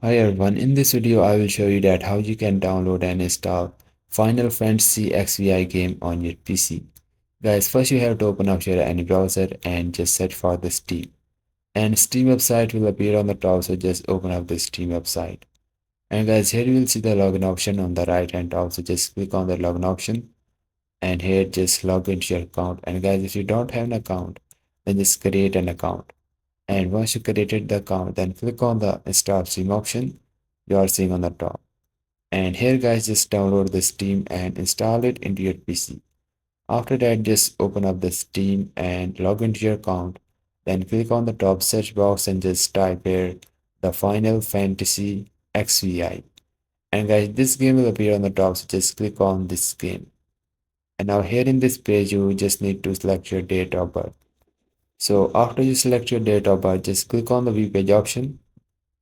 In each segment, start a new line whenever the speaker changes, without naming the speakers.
Hi everyone, in this video I will show you that how you can download and install Final Fantasy XVI game on your PC. Guys, first you have to open up your any browser and just search for the Steam. And Steam website will appear on the top, so just open up the Steam website. And guys, here you will see the login option on the right hand top, so just click on the login option and here just log into your account. And guys, if you don't have an account, then just create an account. And once you created the account, then click on the install Steam option you are seeing on the top. And here guys, just download the Steam and install it into your PC. After that, just open up the Steam and log into your account. Then click on the top search box and just type here the Final Fantasy XVI. And guys, this game will appear on the top, so just click on this game. And now here in this page, you just need to select your date of birth. So after you select your date of birth, just click on the view page option.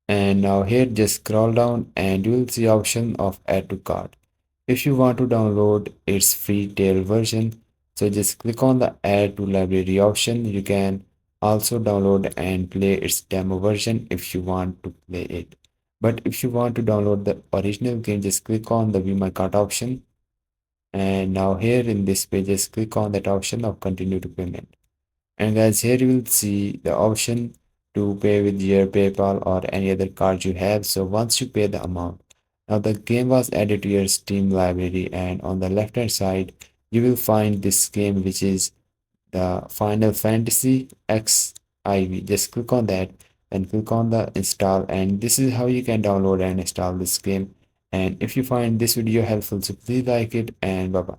And now here just scroll down and you will see option of add to cart. If you want to download its free tail version, so just click on the add to library option. You can also download and play its demo version if you want to play it. But if you want to download the original game, just click on the view my cart option. And now here in this page, just click on that option of continue to payment. And guys, here you will see the option to pay with your PayPal or any other card you have. So once you pay the amount, now the game was added to your Steam library, and on the left hand side, you will find this game which is the Final Fantasy XIV. Just click on that and click on the install, and this is how you can download and install this game. And if you find this video helpful, so please like it and bye bye.